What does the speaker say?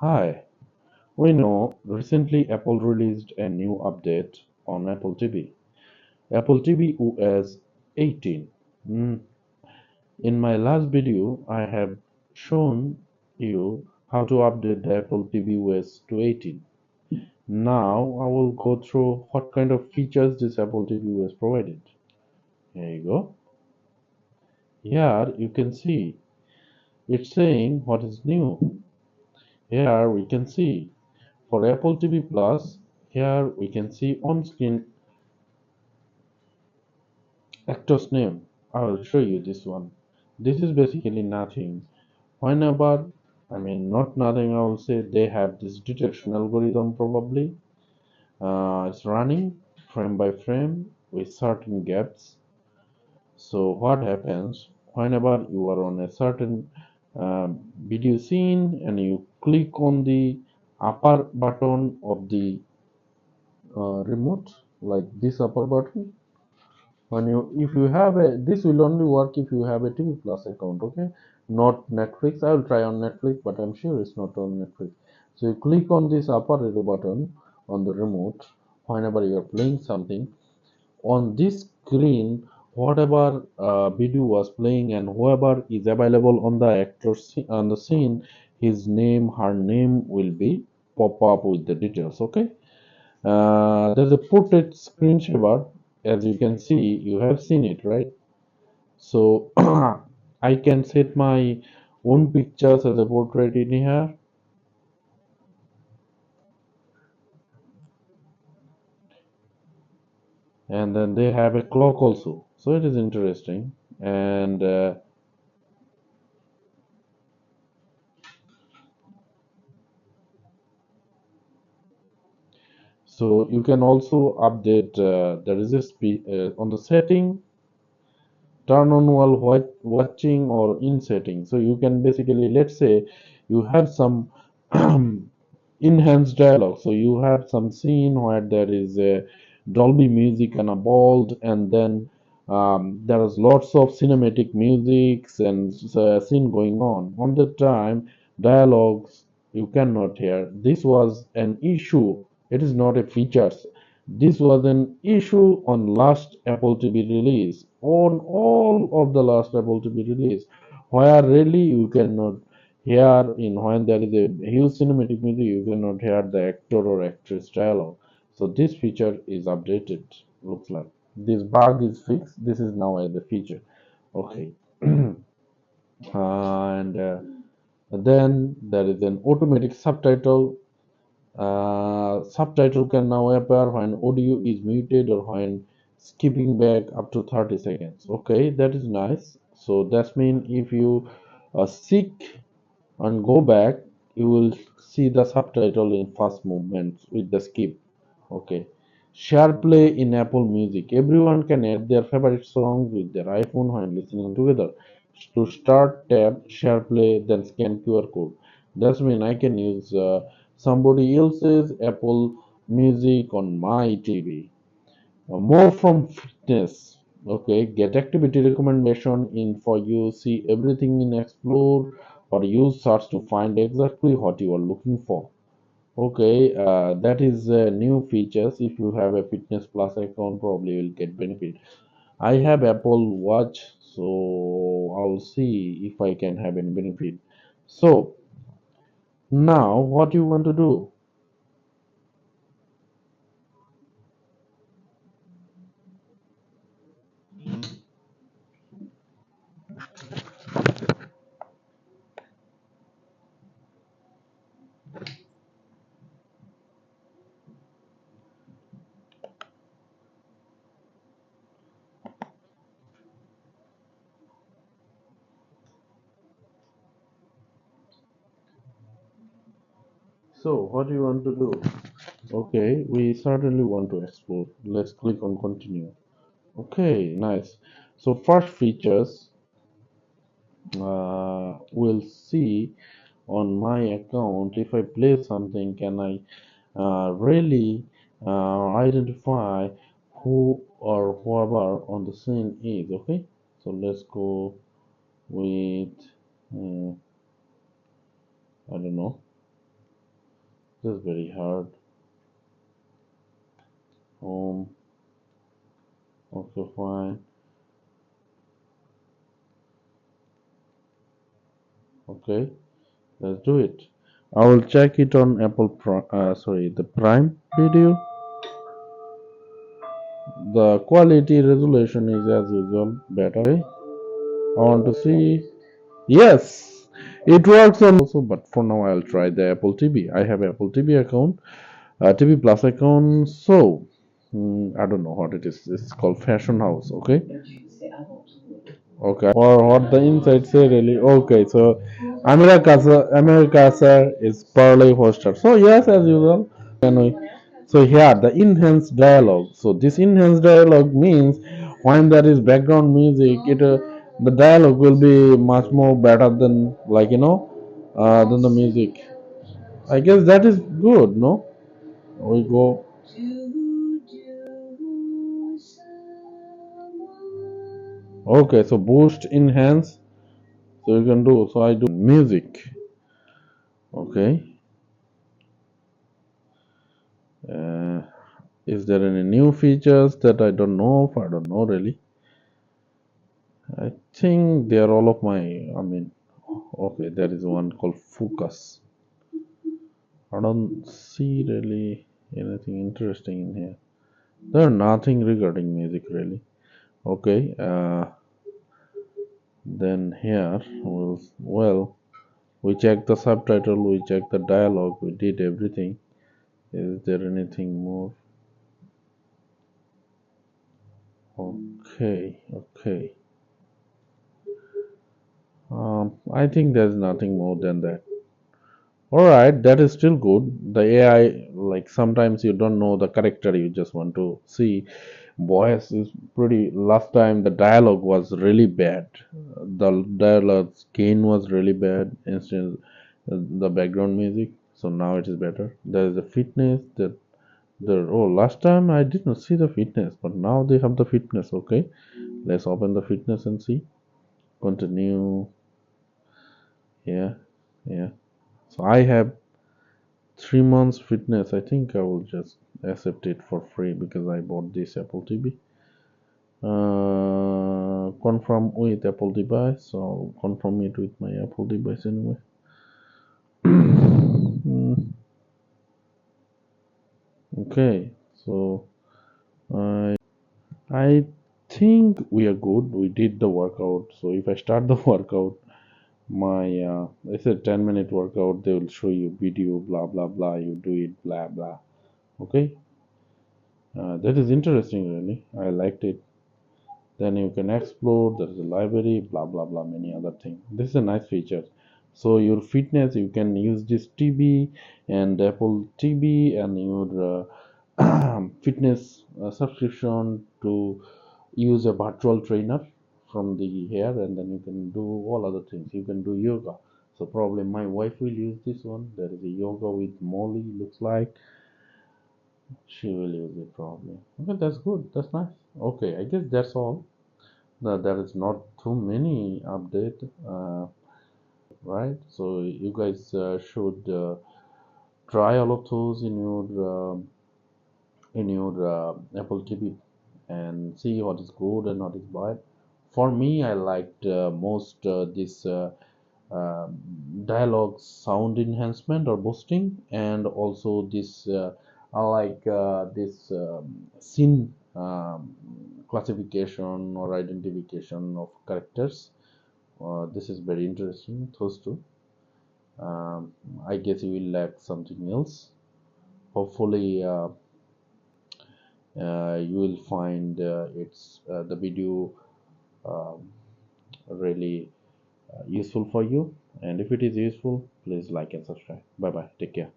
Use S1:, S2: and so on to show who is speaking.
S1: Hi, we know recently Apple released a new update on Apple TV. Apple tvOS 18. Hmm. In my last video, I have shown you how to update the Apple tvOS to 18. Now I will go through what kind of features this Apple tvOS provided. Here you go. Here you can see it's saying what is new. Here we can see for Apple TV Plus, here we can see on-screen actor's name. I will show you this one. This is basically nothing. Whenever, not nothing, I will say they have this detection algorithm probably. It's running frame by frame with certain gaps. So what happens whenever you are on a certain video scene and you click on the upper button of the remote, like this upper button, when you if you have a this will only work if you have a TV Plus account, okay, not Netflix. I will try on Netflix, but I'm sure it's not on Netflix. So you click on this upper arrow button on the remote whenever you are playing something on this screen. Whatever video was playing and whoever is available on the on the scene, his name, her name will be pop up with the details, okay. There's a portrait screensaver. As you can see, you have seen it, right? So I can set my own pictures as a portrait in here, and then they have a clock also. So it is interesting, and so you can also update. There is a on the setting, turn on while watching or in setting. So you can basically, let's say, you have some enhanced dialogue. So you have some scene where there is a Dolby music and a bold, and then there is lots of cinematic musics and scene going on. On the time, dialogues you cannot hear. This was an issue. It is not a feature. This was an issue on last Apple TV release, on all of the last Apple TV release, where really you cannot hear in when there is a huge cinematic music, you cannot hear the actor or actress dialogue. So this feature is updated. Looks like this bug is fixed. This is now as a feature. Okay, and then there is an automatic subtitle. Subtitle can now appear when audio is muted or when skipping back up to 30 seconds. Okay, that is nice. So that's mean if you seek and go back, you will see the subtitle in fast movements with the skip. Okay. Share play in Apple Music. Everyone can add their favorite songs with their iPhone while listening together. To start, tap share play, then scan QR code. That's mean I can use somebody else's Apple Music on my TV. More from fitness. Okay, get activity recommendation in for you. See everything in Explore or use search to find exactly what you are looking for. Okay, that is new features. If you have a Fitness Plus account, probably you'll get benefit. I have Apple Watch, so I'll see if I can have any benefit. So now, what you want to do? So what do you want to do? Okay, we certainly want to explore. Let's click on continue. Okay, nice. So first features we'll see on my account. If I play something, can I really identify who or whoever on the scene is? Okay, so let's go with I don't know. This is very hard. Home. Okay, fine. Okay, let's do it. I will check it on the Prime Video. The quality resolution is as usual better. Okay. I want to see. Yes, it works on also, but for now I'll try the Apple TV. I have Apple TV account, TV Plus account. So I don't know what it is. It's called Fashion House. Okay. Okay. Or what the inside say really? Okay. So America sir is Parley hoster. So yes, as usual. Anyway, so here the enhanced dialogue. So this enhanced dialogue means when there is background music, it the dialogue will be much more better than than the music. I guess that is good. No, we go. Okay, so boost enhance. So you can do. So I do music. Okay. Uh, is there any new features that I don't know of? I don't know really. I think they are all of my. I mean, okay, there is one called focus. I don't see really anything interesting in here. There are nothing regarding music really. Okay, then here we check the subtitle, we check the dialogue, we did everything. Is there anything more? Okay, okay. I think there's nothing more than that. All right, that is still good. The AI, like sometimes you don't know the character, you just want to see. Voice is pretty. Last time the dialogue was really bad. The dialogue gain was really bad instead the background music. So now it is better. There is a fitness that last time I did not see the fitness, but now they have the fitness. Okay, let's open the fitness and see. Continue. Yeah, yeah. So I have 3 months fitness. I think I will just accept it for free because I bought this Apple TV. Confirm with Apple device. So I'll confirm it with my Apple device anyway. Mm, okay, so I think we are good. We did the workout. So if I start the workout, my it's a 10-minute workout. They will show you video, blah blah blah. You do it, blah blah. Okay, that is interesting. Really, I liked it. Then you can explore. There is a library, blah blah blah, many other things. This is a nice feature. So your fitness, you can use this TV and Apple TV and your fitness subscription to use a virtual trainer from the here, and then you can do all other things. You can do yoga. So probably my wife will use this one. There is a yoga with Molly. Looks like she will use it probably. Okay, that's good. That's nice. Okay, I guess that's all. There is not too many update, right? So you guys should try all of those in your Apple TV and see what is good and what is bad. For me, I liked most this uh, dialogue sound enhancement or boosting, and also this I like this scene classification or identification of characters. This is very interesting. Those two. Um, I guess you will lack something else. Hopefully, you will find it's the video um, really useful for you. And if it is useful, please like and subscribe. Bye bye. Take care.